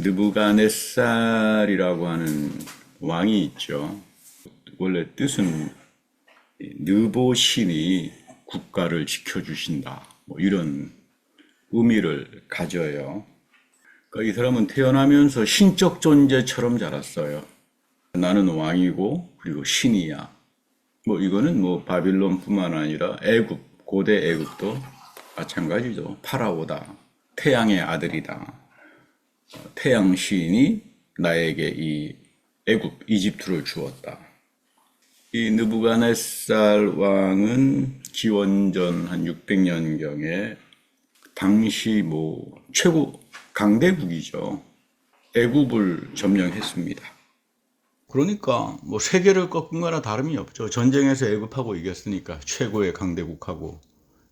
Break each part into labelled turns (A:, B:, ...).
A: 느부갓네살이라고 하는 왕이 있죠. 원래 뜻은 느보 신이 국가를 지켜주신다, 뭐 이런 의미를 가져요. 그러니까 이 사람은 태어나면서 신적 존재처럼 자랐어요. 나는 왕이고 그리고 신이야. 뭐 이거는 뭐 바빌론뿐만 아니라 애굽, 고대 애굽도 마찬가지죠. 파라오다, 태양의 아들이다. 태양 시인이 나에게 이 애굽, 이집트를 주었다. 이 느부갓네살 왕은 기원전 한 600년경에 당시 뭐 최고 강대국이죠. 애굽을 점령했습니다. 그러니까 뭐 세계를 꺾은 거나 다름이 없죠. 전쟁에서 애굽하고 이겼으니까, 최고의 강대국하고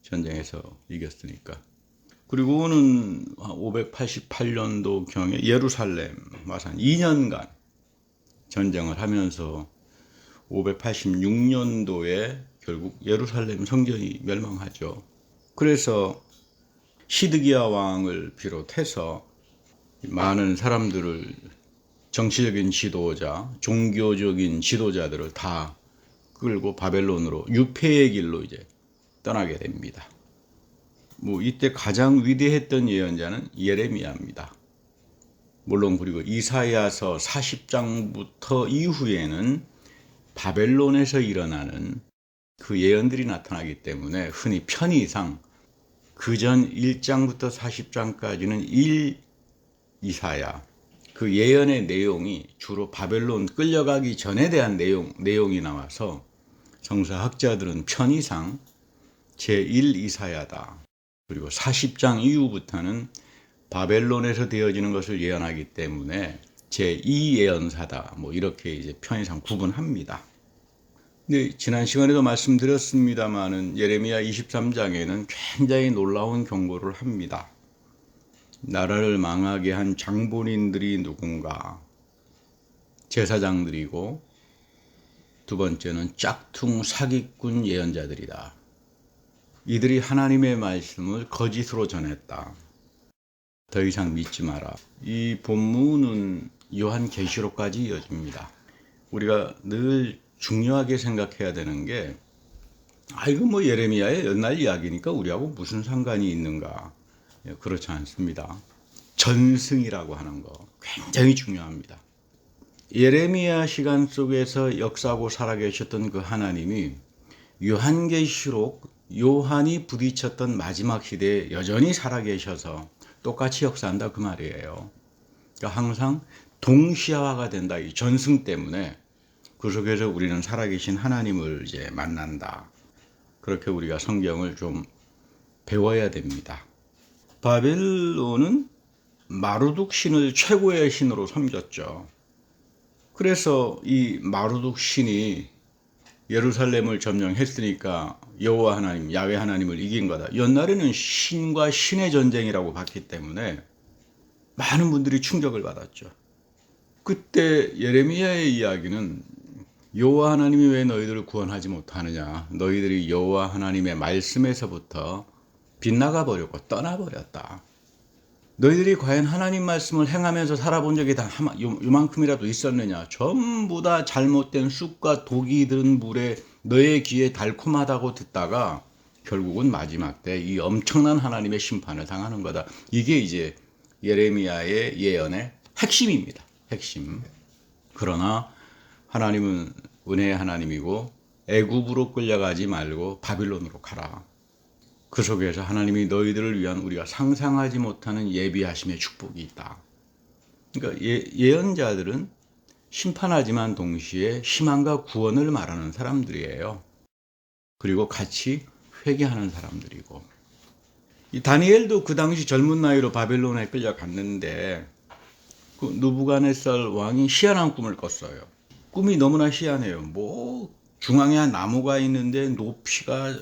A: 전쟁에서 이겼으니까. 그리고는 588년도경에 예루살렘 와서 한 2년간 전쟁을 하면서 586년도에 결국 예루살렘 성전이 멸망하죠. 그래서 시드기야 왕을 비롯해서 많은 사람들을, 정치적인 지도자, 종교적인 지도자들을 다 끌고 바벨론으로 유폐의 길로 이제 떠나게 됩니다. 뭐 이때 가장 위대했던 예언자는 예레미야입니다. 물론 그리고 이사야서 40장부터 이후에는 바벨론에서 일어나는 그 예언들이 나타나기 때문에 흔히 편의상 그전 1장부터 40장까지는 1이사야, 그 예언의 내용이 주로 바벨론 끌려가기 전에 대한 내용이 나와서 성서학자들은 편의상 제1이사야다. 그리고 40장 이후부터는 바벨론에서 되어지는 것을 예언하기 때문에 제2예언사다. 뭐 이렇게 이제 편의상 구분합니다. 근데 지난 시간에도 말씀드렸습니다마는 예레미야 23장에는 굉장히 놀라운 경고를 합니다. 나라를 망하게 한 장본인들이 누군가? 제사장들이고, 두 번째는 짝퉁 사기꾼 예언자들이다. 이들이 하나님의 말씀을 거짓으로 전했다. 더 이상 믿지 마라. 이 본문은 요한계시록까지 이어집니다. 우리가 늘 중요하게 생각해야 되는 게, 이거 뭐 예레미야의 옛날 이야기니까 우리하고 무슨 상관이 있는가? 그렇지 않습니다. 전승이라고 하는 거 굉장히 중요합니다. 예레미야 시간 속에서 역사하고 살아계셨던 그 하나님이 요한계시록, 요한이 부딪혔던 마지막 시대에 여전히 살아계셔서 똑같이 역사한다 그 말이에요. 그러니까 항상 동시화가 된다. 이 전승 때문에 그 속에서 우리는 살아계신 하나님을 이제 만난다. 그렇게 우리가 성경을 좀 배워야 됩니다. 바벨론은 마루둑 신을 최고의 신으로 섬겼죠. 그래서 이 마루둑 신이 예루살렘을 점령했으니까 여호와 하나님, 야훼 하나님을 이긴 거다. 옛날에는 신과 신의 전쟁이라고 봤기 때문에 많은 분들이 충격을 받았죠. 그때 예레미야의 이야기는 여호와 하나님이 왜 너희들을 구원하지 못하느냐, 너희들이 여호와 하나님의 말씀에서부터 빗나가 버렸고 떠나버렸다. 너희들이 과연 하나님 말씀을 행하면서 살아본 적이 다 요만큼이라도 있었느냐. 전부 다 잘못된 쑥과 독이 든 물에 너의 귀에 달콤하다고 듣다가 결국은 마지막 때 이 엄청난 하나님의 심판을 당하는 거다. 이게 이제 예레미야의 예언의 핵심입니다. 핵심. 그러나 하나님은 은혜의 하나님이고 애굽으로 끌려가지 말고 바빌론으로 가라. 그 속에서 하나님이 너희들을 위한 우리가 상상하지 못하는 예비하심의 축복이 있다. 그러니까 예언자들은 심판하지만 동시에 희망과 구원을 말하는 사람들이에요. 그리고 같이 회개하는 사람들이고, 이 다니엘도 그 당시 젊은 나이로 바벨론에 끌려갔는데 그 느부갓네살 왕이 희한한 꿈을 꿨어요. 꿈이 너무나 희한해요. 뭐 중앙에 한 나무가 있는데 높이가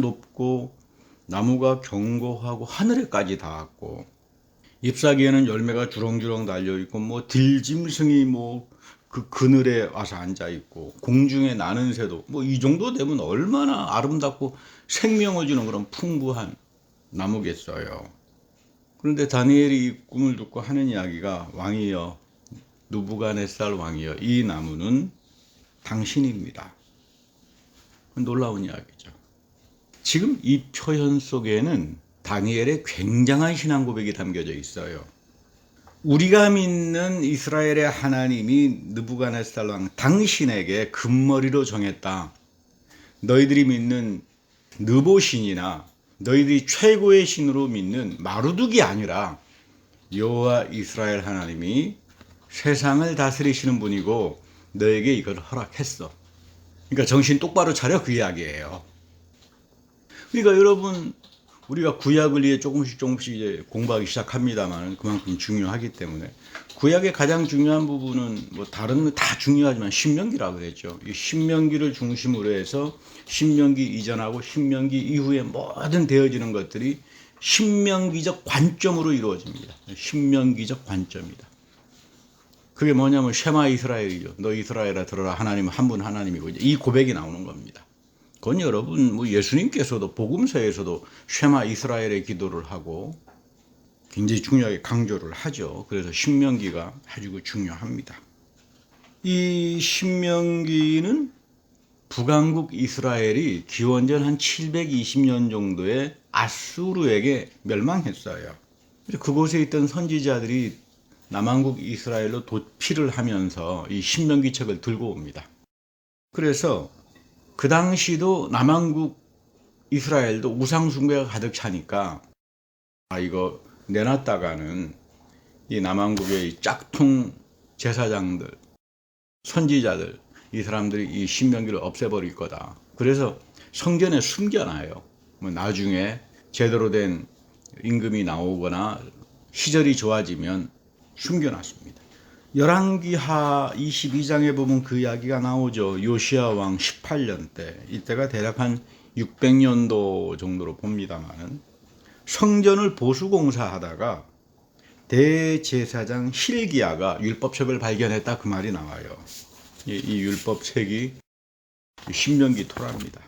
A: 높고 나무가 견고하고 하늘에까지 닿았고, 잎사귀에는 열매가 주렁주렁 달려있고, 뭐 들짐승이 뭐 그 그늘에 와서 앉아있고, 공중에 나는 새도, 뭐 이 정도 되면 얼마나 아름답고 생명을 주는 그런 풍부한 나무겠어요. 그런데 다니엘이 이 꿈을 듣고 하는 이야기가 왕이여, 누부갓네살 왕이여, 이 나무는 당신입니다. 놀라운 이야기죠. 지금 이 표현 속에는 다니엘의 굉장한 신앙 고백이 담겨져 있어요. 우리가 믿는 이스라엘의 하나님이 느부갓네살 왕 당신에게 금머리로 정했다. 너희들이 믿는 느보신이나 너희들이 최고의 신으로 믿는 마루둑이 아니라 여호와 이스라엘 하나님이 세상을 다스리시는 분이고 너에게 이걸 허락했어. 그러니까 정신 똑바로 차려, 그 이야기예요. 그러니까 여러분, 우리가 구약을 위해 조금씩 이제 공부하기 시작합니다만 그만큼 중요하기 때문에 구약의 가장 중요한 부분은 뭐 다른 건 다 중요하지만 신명기라고 그랬죠. 이 신명기를 중심으로 해서 신명기 이전하고 신명기 이후에 모든 되어지는 것들이 신명기적 관점으로 이루어집니다. 신명기적 관점이다. 그게 뭐냐면 쉐마 이스라엘이죠. 너 이스라엘아 들어라, 하나님은 한 분 하나님이고, 이 고백이 나오는 겁니다. 그건 여러분, 뭐 예수님께서도 복음서에서도 쉐마 이스라엘의 기도를 하고 굉장히 중요하게 강조를 하죠. 그래서 신명기가 아주 중요합니다. 이 신명기는 북왕국 이스라엘이 기원전 한 720년 정도에 아수르에게 멸망했어요. 그곳에 있던 선지자들이 남왕국 이스라엘로 도피를 하면서 이 신명기책을 들고 옵니다. 그래서 그 당시도 남왕국 이스라엘도 우상숭배가 가득 차니까 이거 내놨다가는 이 남왕국의 이 짝퉁 제사장들, 선지자들, 이 사람들이 이 신명기를 없애버릴 거다. 그래서 성전에 숨겨놔요. 뭐 나중에 제대로 된 임금이 나오거나 시절이 좋아지면 숨겨놨습니다. 열왕기하 22장에 보면 그 이야기가 나오죠. 요시야 왕 18년 때, 이때가 대략 한 600년도 정도로 봅니다만은 성전을 보수공사하다가 대제사장 hil기야가 율법책을 발견했다, 그 말이 나와요. 이 율법책이 신명기 토라입니다.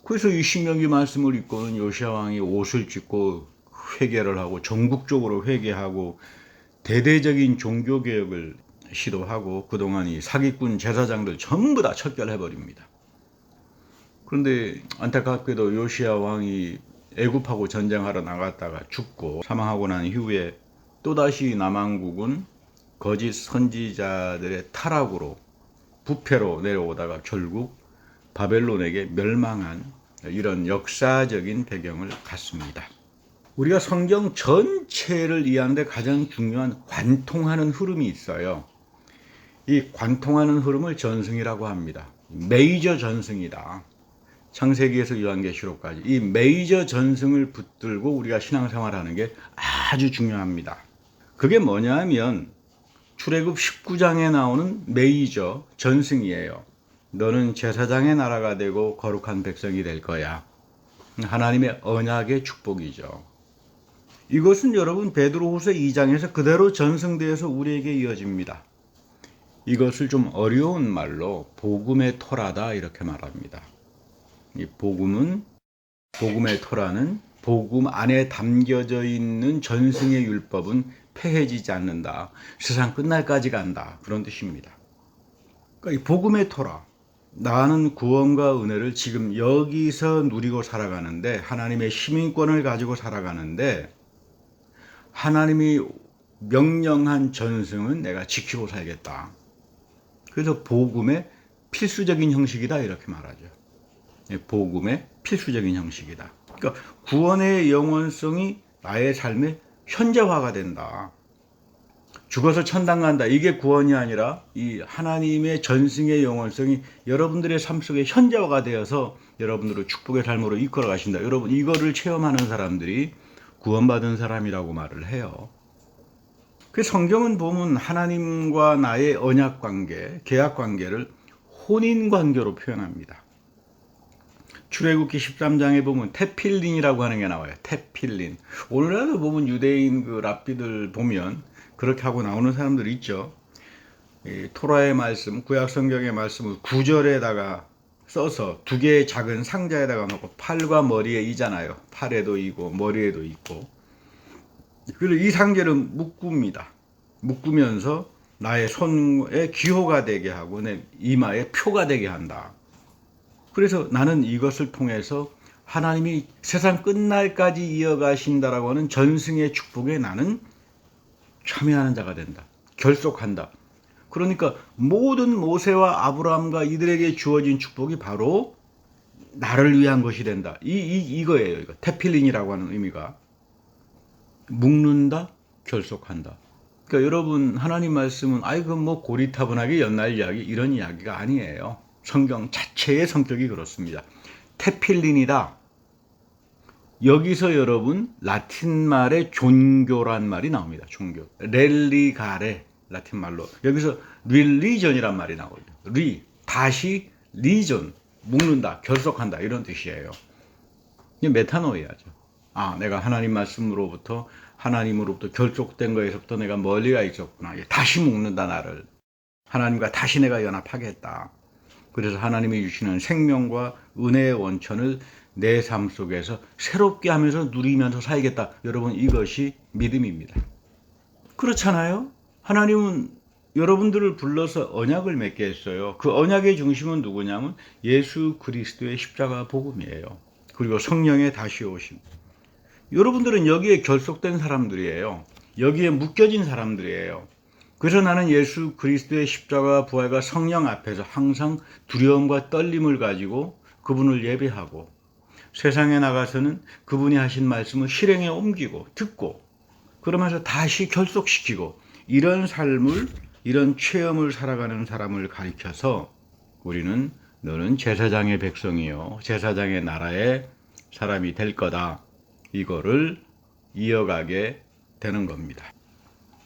A: 그래서 이 신명기 말씀을 읽고는 요시야 왕이 옷을 찢고 회개를 하고 전국적으로 회개하고 대대적인 종교개혁을 시도하고 그동안 이 사기꾼 제사장들 전부 다 척결해버립니다. 그런데 안타깝게도 요시야 왕이 애굽하고 전쟁하러 나갔다가 죽고 사망하고 난 이후에 또다시 남왕국은 거짓 선지자들의 타락으로 부패로 내려오다가 결국 바벨론에게 멸망한 이런 역사적인 배경을 갖습니다. 우리가 성경 전체를 이해하는데 가장 중요한 관통하는 흐름이 있어요. 이 관통하는 흐름을 전승이라고 합니다. 메이저 전승이다. 창세기에서 요한계시록까지 이 메이저 전승을 붙들고 우리가 신앙생활하는 게 아주 중요합니다. 그게 뭐냐면 출애굽 19장에 나오는 메이저 전승이에요. 너는 제사장의 나라가 되고 거룩한 백성이 될 거야. 하나님의 언약의 축복이죠. 이것은 여러분 베드로후서 2장에서 그대로 전승되어서 우리에게 이어집니다. 이것을 좀 어려운 말로 복음의 토라다 이렇게 말합니다. 이 복음은, 복음의 토라는 복음 안에 담겨져 있는 전승의 율법은 폐해지지 않는다. 세상 끝날까지 간다. 그런 뜻입니다. 그러니까 이 복음의 토라, 나는 구원과 은혜를 지금 여기서 누리고 살아가는데, 하나님의 시민권을 가지고 살아가는데 하나님이 명령한 전승은 내가 지키고 살겠다. 그래서 복음의 필수적인 형식이다 이렇게 말하죠. 복음의 필수적인 형식이다. 그러니까 구원의 영원성이 나의 삶의 현재화가 된다. 죽어서 천당 간다. 이게 구원이 아니라 이 하나님의 전승의 영원성이 여러분들의 삶 속에 현재화가 되어서 여러분들을 축복의 삶으로 이끌어 가신다. 여러분, 이거를 체험하는 사람들이 구원받은 사람이라고 말을 해요. 그 성경은 보면 하나님과 나의 언약 관계, 계약 관계를 혼인 관계로 표현합니다. 출애굽기 13장에 보면 테필린이라고 하는 게 나와요. 테필린. 오늘날도 보면 유대인 그 랍비들 보면 그렇게 하고 나오는 사람들 있죠. 이 토라의 말씀, 구약 성경의 말씀을 구절에다가 써서 두 개의 작은 상자에다가 놓고 팔과 머리에 이잖아요. 팔에도 있고 머리에도 있고. 그리고 이 상제는 묶습니다. 묶으면서 나의 손에 기호가 되게 하고 내 이마에 표가 되게 한다. 그래서 나는 이것을 통해서 하나님이 세상 끝날까지 이어가신다라고 하는 전승의 축복에 나는 참여하는 자가 된다. 결속한다. 그러니까 모든 모세와 아브라함과 이들에게 주어진 축복이 바로 나를 위한 것이 된다. 이거예요. 이거. 테필린이라고 하는 의미가. 묶는다, 결속한다. 그러니까 여러분, 하나님 말씀은 그건 뭐 고리타분하게 옛날 이야기, 이런 이야기가 아니에요. 성경 자체의 성격이 그렇습니다. 테필린이다. 여기서 여러분 라틴 말에 종교란 말이 나옵니다. 종교. 렐리가레 라틴 말로. 여기서 릴리전이란 말이 나오죠. 다시 리전, 묶는다, 결속한다 이런 뜻이에요. 이게 메타노이아죠. 내가 하나님 말씀으로부터 하나님으로부터 결속된 거에서부터 내가 멀리가 있었구나. 다시 묶는다 나를. 하나님과 다시 내가 연합하겠다. 그래서 하나님이 주시는 생명과 은혜의 원천을 내 삶 속에서 새롭게 하면서 누리면서 살겠다. 여러분 이것이 믿음입니다. 그렇잖아요? 하나님은 여러분들을 불러서 언약을 맺게 했어요. 그 언약의 중심은 누구냐면 예수 그리스도의 십자가 복음이에요. 그리고 성령의 다시 오심. 여러분들은 여기에 결속된 사람들이에요. 여기에 묶여진 사람들이에요. 그래서 나는 예수 그리스도의 십자가 부활과 성령 앞에서 항상 두려움과 떨림을 가지고 그분을 예배하고 세상에 나가서는 그분이 하신 말씀을 실행에 옮기고 듣고 그러면서 다시 결속시키고 이런 삶을, 이런 체험을 살아가는 사람을 가리켜서 우리는 너는 제사장의 백성이요 제사장의 나라의 사람이 될 거다. 이거를 이어가게 되는 겁니다.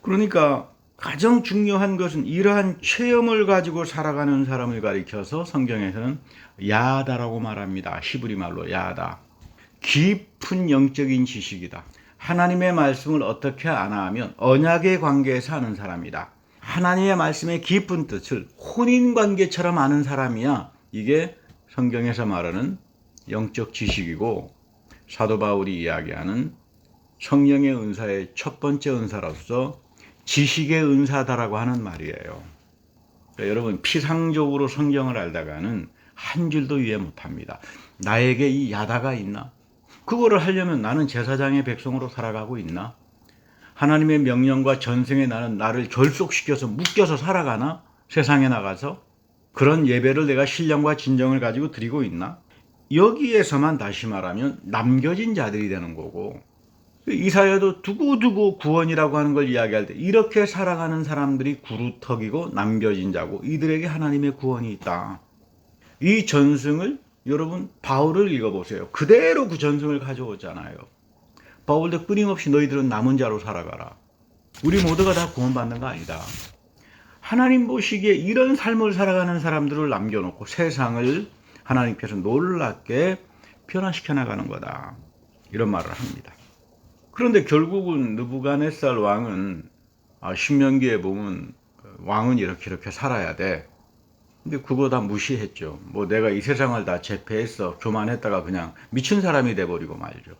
A: 그러니까 가장 중요한 것은 이러한 체험을 가지고 살아가는 사람을 가리켜서 성경에서는 야다라고 말합니다. 히브리 말로 야다. 깊은 영적인 지식이다. 하나님의 말씀을 어떻게 아나 하면 언약의 관계에서 아는 사람이다. 하나님의 말씀의 깊은 뜻을 혼인관계처럼 아는 사람이야. 이게 성경에서 말하는 영적 지식이고 사도 바울이 이야기하는 성령의 은사의 첫 번째 은사로서 지식의 은사다라고 하는 말이에요. 그러니까 여러분 피상적으로 성경을 알다가는 한 줄도 이해 못합니다. 나에게 이 야다가 있나? 그거를 하려면 나는 제사장의 백성으로 살아가고 있나? 하나님의 명령과 전승에 나를 결속시켜서 묶여서 살아가나? 세상에 나가서? 그런 예배를 내가 신령과 진정을 가지고 드리고 있나? 여기에서만 다시 말하면 남겨진 자들이 되는 거고 이사야도 두고두고 구원이라고 하는 걸 이야기할 때 이렇게 살아가는 사람들이 구루터기고 남겨진 자고 이들에게 하나님의 구원이 있다. 이 전승을 여러분 바울을 읽어보세요. 그대로 그 전승을 가져오잖아요. 바울도 끊임없이 너희들은 남은 자로 살아가라. 우리 모두가 다 구원받는 거 아니다. 하나님 보시기에 이런 삶을 살아가는 사람들을 남겨놓고 세상을 하나님께서 놀랍게 변화시켜 나가는 거다. 이런 말을 합니다. 그런데 결국은 느부갓네살 왕은 신명기에 보면 왕은 이렇게 살아야 돼. 근데 그거 다 무시했죠. 뭐 내가 이 세상을 다 제패했어. 교만했다가 그냥 미친 사람이 돼버리고 말죠.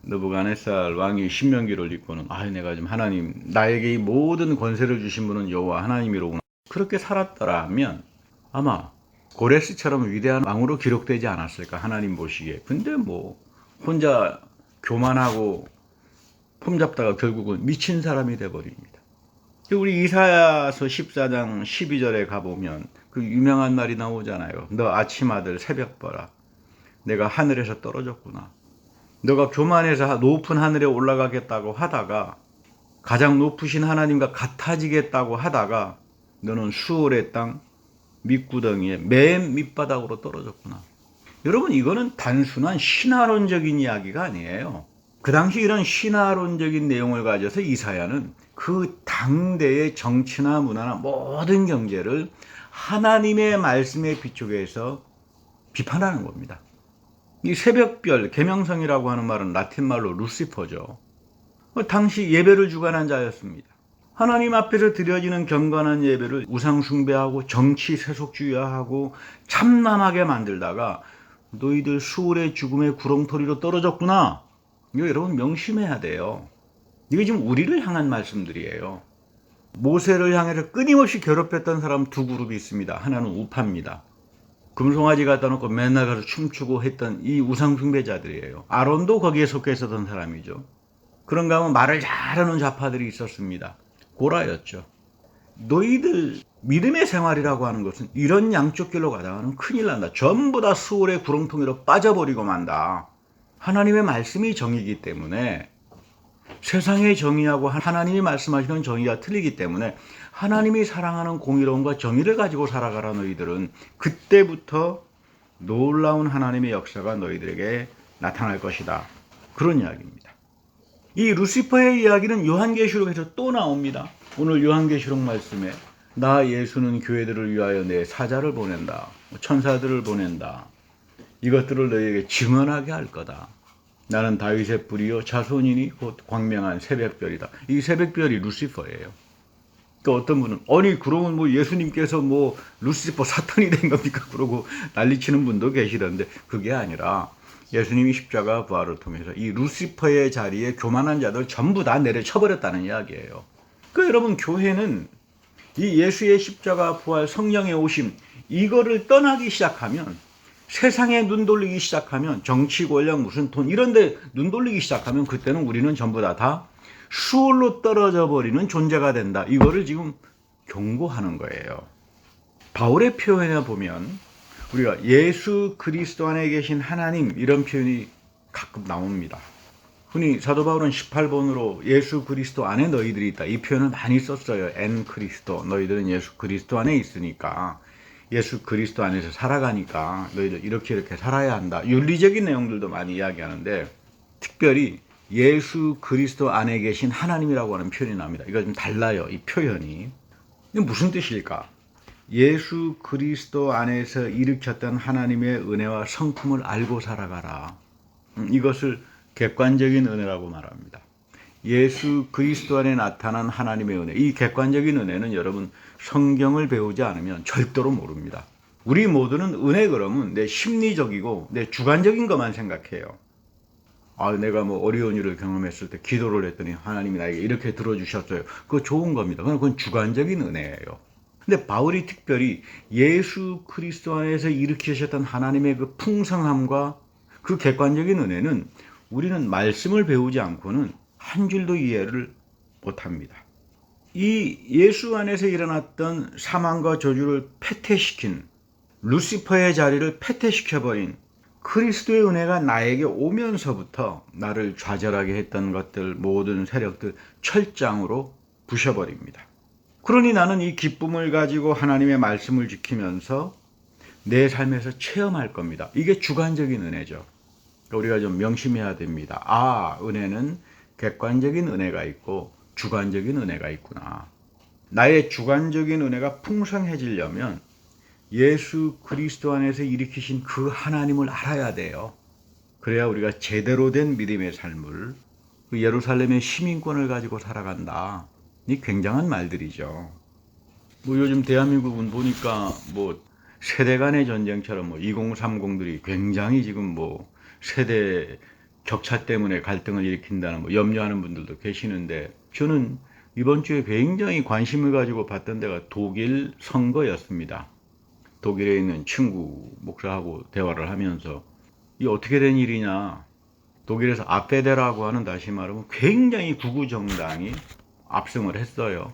A: 느부갓네살 왕이 신명기를 읽고는 내가 지금 하나님 나에게 이 모든 권세를 주신 분은 여호와 하나님이로구나. 그렇게 살았더라면 아마 고레스처럼 위대한 왕으로 기록되지 않았을까 하나님 보시기에. 근데 뭐 혼자 교만하고 폼 잡다가 결국은 미친 사람이 돼버립니다. 우리 이사야서 14장 12절에 가보면 그 유명한 말이 나오잖아요. 너 아침아들 새벽 보라. 내가 하늘에서 떨어졌구나. 너가 교만해서 높은 하늘에 올라가겠다고 하다가 가장 높으신 하나님과 같아지겠다고 하다가 너는 수월의 땅 밑구덩이에 맨 밑바닥으로 떨어졌구나. 여러분 이거는 단순한 신화론적인 이야기가 아니에요. 그 당시 이런 신화론적인 내용을 가져서 이사야는 그 당대의 정치나 문화나 모든 경제를 하나님의 말씀에 비추어서 비판하는 겁니다. 이 새벽별, 계명성이라고 하는 말은 라틴 말로 루시퍼죠. 당시 예배를 주관한 자였습니다. 하나님 앞에서 드려지는 경건한 예배를 우상 숭배하고 정치 세속주의화하고 참남하게 만들다가 너희들 수월의 죽음의 구렁텅이로 떨어졌구나. 이거 여러분 명심해야 돼요. 이게 지금 우리를 향한 말씀들이에요. 모세를 향해서 끊임없이 괴롭혔던 사람 두 그룹이 있습니다. 하나는 우파입니다. 금송아지 갖다 놓고 맨날 가서 춤추고 했던 이 우상숭배자들이에요. 아론도 거기에 속해 있었던 사람이죠. 그런가 하면 말을 잘하는 좌파들이 있었습니다. 고라였죠. 너희들 믿음의 생활이라고 하는 것은 이런 양쪽 길로 가다가는 큰일 난다. 전부 다 수월의 구렁텅이로 빠져버리고 만다. 하나님의 말씀이 정의이기 때문에, 세상의 정의하고 하나님이 말씀하시는 정의가 틀리기 때문에 하나님이 사랑하는 공의로움과 정의를 가지고 살아가라. 너희들은 그때부터 놀라운 하나님의 역사가 너희들에게 나타날 것이다. 그런 이야기입니다. 이 루시퍼의 이야기는 요한계시록에서 또 나옵니다. 오늘 요한계시록 말씀에 나 예수는 교회들을 위하여 내 사자를 보낸다. 천사들을 보낸다. 이것들을 너희에게 증언하게 할 거다. 나는 다윗의 뿌리요 자손이니 곧 광명한 새벽별이다. 이 새벽별이 루시퍼예요. 또 어떤 분은 아니 그러면 뭐 예수님께서 뭐 루시퍼 사탄이 된 겁니까? 그러고 난리치는 분도 계시던데 그게 아니라 예수님이 십자가 부활을 통해서 이 루시퍼의 자리에 교만한 자들 전부 다 내려쳐버렸다는 이야기예요. 그 여러분 교회는 이 예수의 십자가 부활 성령의 오심 이거를 떠나기 시작하면 세상에 눈 돌리기 시작하면 정치 권력 무슨 돈 이런 데 눈 돌리기 시작하면 그때는 우리는 전부 다 수월로 떨어져 버리는 존재가 된다. 이거를 지금 경고하는 거예요. 바울의 표현에 보면 우리가 예수 그리스도 안에 계신 하나님 이런 표현이 가끔 나옵니다. 흔히 사도 바울은 18번으로 예수 그리스도 안에 너희들이 있다. 이 표현을 많이 썼어요. 엔 그리스도. 너희들은 예수 그리스도 안에 있으니까 예수 그리스도 안에서 살아가니까 너희들 이렇게 살아야 한다. 윤리적인 내용들도 많이 이야기하는데 특별히 예수 그리스도 안에 계신 하나님이라고 하는 표현이 나옵니다. 이거 좀 달라요. 이 표현이. 이게 무슨 뜻일까? 예수 그리스도 안에서 일으켰던 하나님의 은혜와 성품을 알고 살아가라. 이것을 객관적인 은혜라고 말합니다. 예수 그리스도 안에 나타난 하나님의 은혜. 이 객관적인 은혜는 여러분 성경을 배우지 않으면 절대로 모릅니다. 우리 모두는 은혜 그러면 내 심리적이고 내 주관적인 것만 생각해요. 내가 뭐 어려운 일을 경험했을 때 기도를 했더니 하나님이 나에게 이렇게 들어주셨어요. 그거 좋은 겁니다. 그건 주관적인 은혜예요. 근데 바울이 특별히 예수 그리스도 안에서 일으키셨던 하나님의 그 풍성함과 그 객관적인 은혜는 우리는 말씀을 배우지 않고는 한 줄도 이해를 못합니다. 이 예수 안에서 일어났던 사망과 저주를 패퇴시킨 루시퍼의 자리를 패퇴시켜버린 그리스도의 은혜가 나에게 오면서부터 나를 좌절하게 했던 것들 모든 세력들 철장으로 부셔버립니다. 그러니 나는 이 기쁨을 가지고 하나님의 말씀을 지키면서 내 삶에서 체험할 겁니다. 이게 주관적인 은혜죠. 우리가 좀 명심해야 됩니다. 은혜는 객관적인 은혜가 있고 주관적인 은혜가 있구나. 나의 주관적인 은혜가 풍성해지려면 예수 그리스도 안에서 일으키신 그 하나님을 알아야 돼요. 그래야 우리가 제대로 된 믿음의 삶을 그 예루살렘의 시민권을 가지고 살아간다. 이 굉장한 말들이죠. 요즘 대한민국은 보니까 세대 간의 전쟁처럼 2030들이 굉장히 지금 세대 격차 때문에 갈등을 일으킨다는 염려하는 분들도 계시는데 저는 이번 주에 굉장히 관심을 가지고 봤던 데가 독일 선거였습니다. 독일에 있는 친구 목사하고 대화를 하면서 이 어떻게 된 일이냐. 독일에서 아페데라고 하는 다시 말하면 굉장히 극우 정당이 압승을 했어요.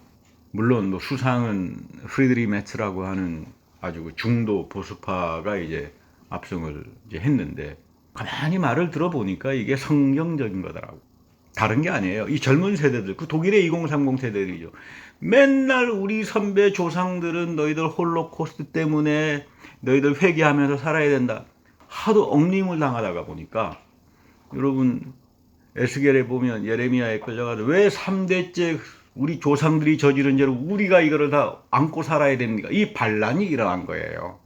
A: 물론 수상은 프리드리 메츠라고 하는 아주 중도 보수파가 이제 압승을 했는데 가만히 말을 들어보니까 이게 성경적인 거더라고. 다른 게 아니에요. 이 젊은 세대들, 그 독일의 2030 세대들이죠. 맨날 우리 선배 조상들은 너희들 홀로코스트 때문에 너희들 회개하면서 살아야 된다. 하도 억림을 당하다가 보니까 여러분 에스겔에 보면 예레미야에 끌려가서 왜 3대째 우리 조상들이 저지른 죄로 우리가 이거를 다 안고 살아야 됩니까? 이 반란이 일어난 거예요.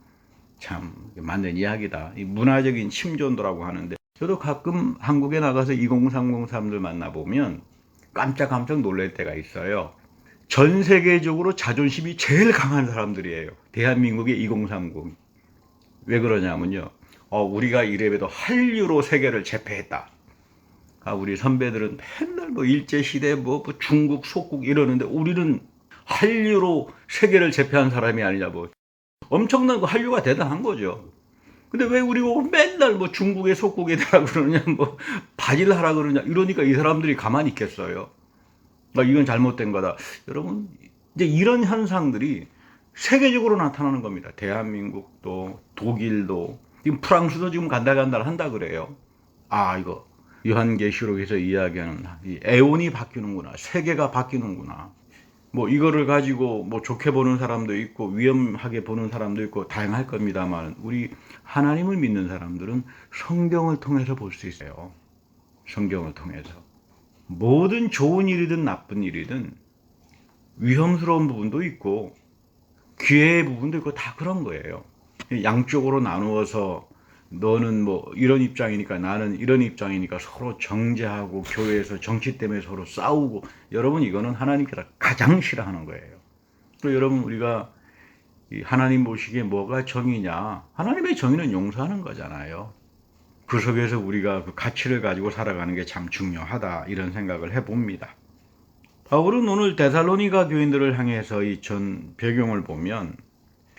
A: 참 맞는 이야기다. 이 문화적인 침존도라고 하는데 저도 가끔 한국에 나가서 2030 사람들 만나보면 깜짝 놀랄 때가 있어요. 전 세계적으로 자존심이 제일 강한 사람들이에요. 대한민국의 2030. 왜 그러냐면요. 우리가 이래봬도 한류로 세계를 제패했다. 우리 선배들은 맨날 뭐 일제시대 뭐 중국 속국 이러는데 우리는 한류로 세계를 제패한 사람이 아니냐 뭐 엄청난 그 한류가 대단한 거죠. 근데 왜 우리 맨날 뭐 중국의 속국에 대라 그러냐 뭐 바질하라 그러냐 이러니까 이 사람들이 가만히 있겠어요. 이건 잘못된 거다. 여러분 이제 이런 현상들이 세계적으로 나타나는 겁니다. 대한민국도 독일도 지금 프랑스도 지금 간달간달 한다 그래요. 이거 요한계시록에서 이야기하는 이 에온이 바뀌는구나. 세계가 바뀌는구나. 뭐 이거를 가지고 뭐 좋게 보는 사람도 있고 위험하게 보는 사람도 있고 다양할 겁니다만 우리 하나님을 믿는 사람들은 성경을 통해서 볼 수 있어요. 성경을 통해서 모든 좋은 일이든 나쁜 일이든 위험스러운 부분도 있고 기회의 부분도 있고 다 그런 거예요. 양쪽으로 나누어서 너는 뭐 이런 입장이니까 나는 이런 입장이니까 서로 정죄하고 교회에서 정치 때문에 서로 싸우고 여러분 이거는 하나님께서 가장 싫어하는 거예요. 또 여러분 우리가 하나님 보시기에 뭐가 정의냐? 하나님의 정의는 용서하는 거잖아요. 그 속에서 우리가 그 가치를 가지고 살아가는 게 참 중요하다 이런 생각을 해봅니다. 바울은 오늘 데살로니가 교인들을 향해서 이 전 배경을 보면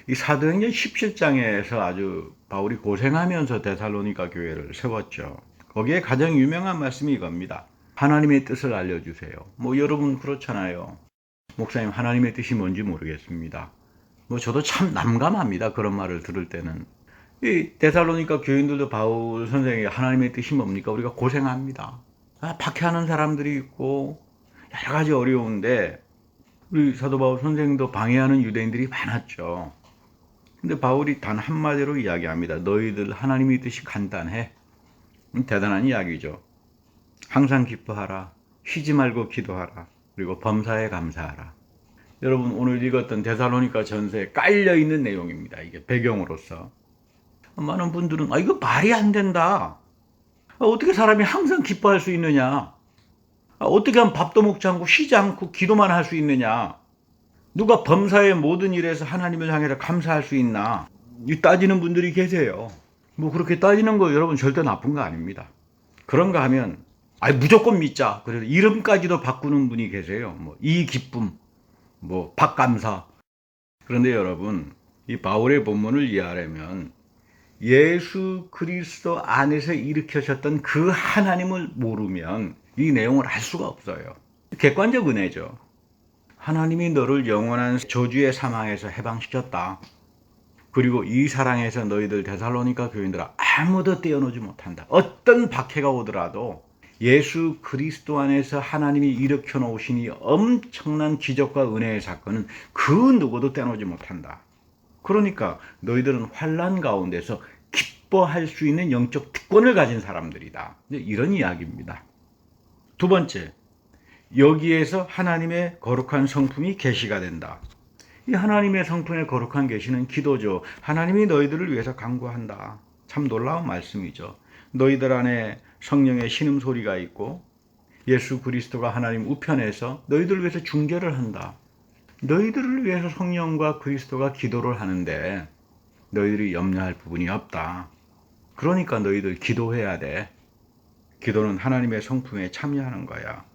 A: 이 사도행전 17장에서 아주 바울이 고생하면서 데살로니가 교회를 세웠죠. 거기에 가장 유명한 말씀이 이겁니다. 하나님의 뜻을 알려주세요. 뭐 여러분 그렇잖아요. 목사님 하나님의 뜻이 뭔지 모르겠습니다. 뭐 저도 참 난감합니다. 그런 말을 들을 때는. 이 데살로니가 교인들도 바울 선생에게 하나님의 뜻이 뭡니까? 우리가 고생합니다. 박해하는 사람들이 있고 여러 가지 어려운데 우리 사도 바울 선생도 방해하는 유대인들이 많았죠. 근데 바울이 단 한마디로 이야기합니다. 너희들 하나님의 뜻이 간단해. 대단한 이야기죠. 항상 기뻐하라. 쉬지 말고 기도하라. 그리고 범사에 감사하라. 여러분 오늘 읽었던 데살로니가 전서에 깔려있는 내용입니다. 이게 배경으로서. 많은 분들은 이거 말이 안 된다. 어떻게 사람이 항상 기뻐할 수 있느냐. 어떻게 하면 밥도 먹지 않고 쉬지 않고 기도만 할 수 있느냐. 누가 범사의 모든 일에서 하나님을 향해서 감사할 수 있나. 따지는 분들이 계세요. 뭐 그렇게 따지는 거 여러분 절대 나쁜 거 아닙니다. 그런가 하면 무조건 믿자. 그래서 이름까지도 바꾸는 분이 계세요. 뭐 이 기쁨, 뭐 박감사. 그런데 여러분 이 바울의 본문을 이해하려면 예수 그리스도 안에서 일으켜졌던 그 하나님을 모르면 이 내용을 알 수가 없어요. 객관적 은혜죠. 하나님이 너를 영원한 저주의 사망에서 해방시켰다. 그리고 이 사랑에서 너희들 데살로니가 교인들아 아무도 떼어놓지 못한다. 어떤 박해가 오더라도 예수 그리스도 안에서 하나님이 일으켜 놓으신 이 엄청난 기적과 은혜의 사건은 그 누구도 떼어놓지 못한다. 그러니까 너희들은 환난 가운데서 기뻐할 수 있는 영적 특권을 가진 사람들이다. 이런 이야기입니다. 두 번째, 여기에서 하나님의 거룩한 성품이 계시가 된다. 이 하나님의 성품의 거룩한 계시는 기도죠. 하나님이 너희들을 위해서 간구한다. 참 놀라운 말씀이죠. 너희들 안에 성령의 신음소리가 있고 예수 그리스도가 하나님 우편에서 너희들을 위해서 중재를 한다. 너희들을 위해서 성령과 그리스도가 기도를 하는데 너희들이 염려할 부분이 없다. 그러니까 너희들 기도해야 돼. 기도는 하나님의 성품에 참여하는 거야.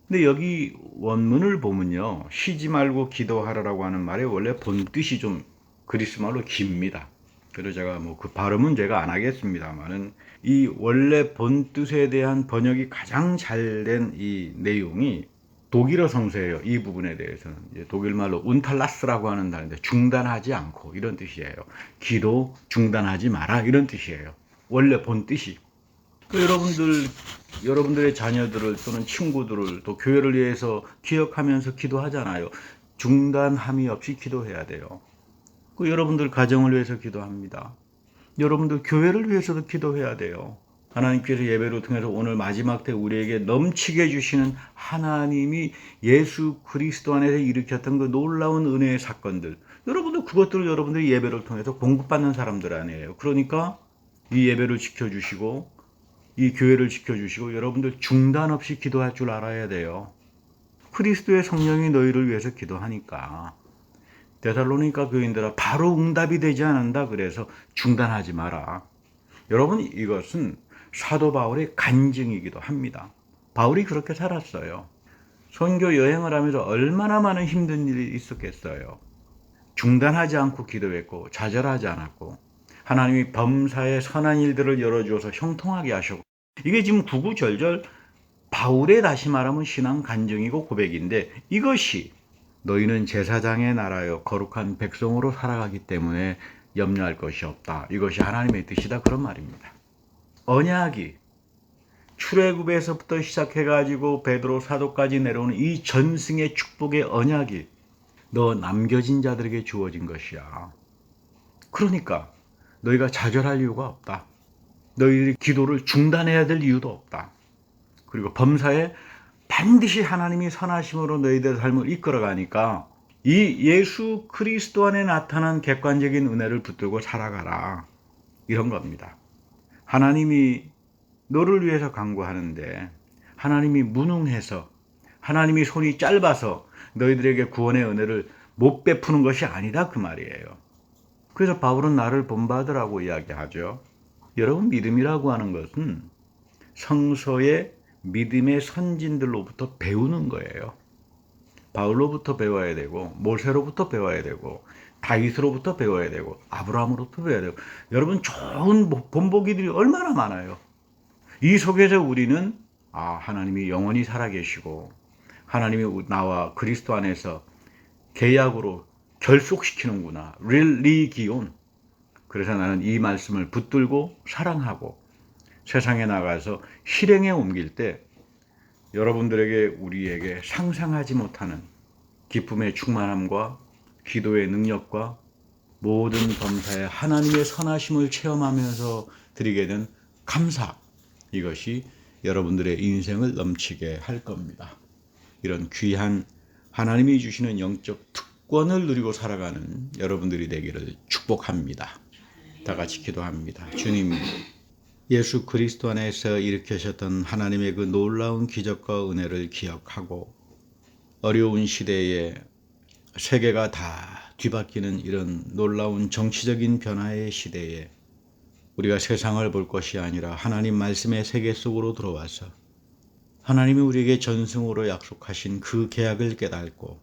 A: 근데 여기 원문을 보면요. 쉬지 말고 기도하라고 하는 말의 원래 본뜻이 좀 그리스말로 깁니다. 그래서 제가 뭐 그 발음은 제가 안 하겠습니다만은 이 원래 본뜻에 대한 번역이 가장 잘된 이 내용이 독일어 성서예요. 이 부분에 대해서는 독일말로 운탈라스라고 하는 단어인데 중단하지 않고 이런 뜻이에요. 기도 중단하지 마라 이런 뜻이에요. 원래 본뜻이. 여러분들의 자녀들을 또는 친구들을 또 교회를 위해서 기억하면서 기도하잖아요. 중단함이 없이 기도해야 돼요. 여러분들 가정을 위해서 기도합니다. 여러분들 교회를 위해서도 기도해야 돼요. 하나님께서 예배를 통해서 오늘 마지막 때 우리에게 넘치게 주시는 하나님이 예수 그리스도 안에서 일으켰던 그 놀라운 은혜의 사건들, 여러분들 그것들을 여러분들이 예배를 통해서 공급받는 사람들 아니에요. 그러니까 이 예배를 지켜주시고 이 교회를 지켜주시고 여러분들 중단 없이 기도할 줄 알아야 돼요. 그리스도의 성령이 너희를 위해서 기도하니까. 데살로니가 교인들아 바로 응답이 되지 않는다. 그래서 중단하지 마라. 여러분 이것은 사도 바울의 간증이기도 합니다. 바울이 그렇게 살았어요. 선교 여행을 하면서 얼마나 많은 힘든 일이 있었겠어요. 중단하지 않고 기도했고 좌절하지 않았고 하나님이 범사에 선한 일들을 열어주어서 형통하게 하셨고, 이게 지금 구구절절 바울의 다시 말하면 신앙 간증이고 고백인데, 이것이 너희는 제사장의 나라여 거룩한 백성으로 살아가기 때문에 염려할 것이 없다. 이것이 하나님의 뜻이다. 그런 말입니다. 언약이 출애굽에서부터 시작해가지고 베드로 사도까지 내려오는 이 전승의 축복의 언약이 너 남겨진 자들에게 주어진 것이야. 그러니까 너희가 좌절할 이유가 없다. 너희들이 기도를 중단해야 될 이유도 없다. 그리고 범사에 반드시 하나님이 선하심으로 너희들의 삶을 이끌어가니까 이 예수 그리스도 안에 나타난 객관적인 은혜를 붙들고 살아가라. 이런 겁니다. 하나님이 너를 위해서 간구하는데 하나님이 무능해서, 하나님이 손이 짧아서 너희들에게 구원의 은혜를 못 베푸는 것이 아니다, 그 말이에요. 그래서 바울은 나를 본받으라고 이야기하죠. 여러분, 믿음이라고 하는 것은 성서의 믿음의 선진들로부터 배우는 거예요. 바울로부터 배워야 되고, 모세로부터 배워야 되고, 다윗으로부터 배워야 되고, 아브라함으로부터 배워야 되고, 여러분, 좋은 본보기들이 얼마나 많아요. 이 속에서 우리는 하나님이 영원히 살아계시고 하나님이 나와 그리스도 안에서 계약으로 결속시키는구나. 릴리기온. 그래서 나는 이 말씀을 붙들고 사랑하고 세상에 나가서 실행에 옮길 때 여러분들에게, 우리에게 상상하지 못하는 기쁨의 충만함과 기도의 능력과 모든 범사에 하나님의 선하심을 체험하면서 드리게 된 감사, 이것이 여러분들의 인생을 넘치게 할 겁니다. 이런 귀한 하나님이 주시는 영적 특권을 누리고 살아가는 여러분들이 되기를 축복합니다. 다 같이 기도합니다. 주님, 예수 그리스도 안에서 일으키셨던 하나님의 그 놀라운 기적과 은혜를 기억하고 어려운 시대에 세계가 다 뒤바뀌는 이런 놀라운 정치적인 변화의 시대에 우리가 세상을 볼 것이 아니라 하나님 말씀의 세계 속으로 들어와서 하나님이 우리에게 전승으로 약속하신 그 계약을 깨닫고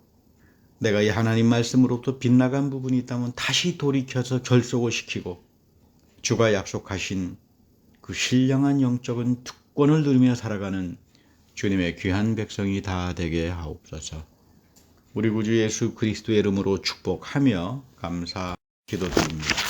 A: 내가 이 하나님 말씀으로부터 빗나간 부분이 있다면 다시 돌이켜서 결속을 시키고 주가 약속하신 그 신령한 영적인 특권을 누리며 살아가는 주님의 귀한 백성이 다 되게 하옵소서. 우리 구주 예수 그리스도의 이름으로 축복하며 감사 기도드립니다.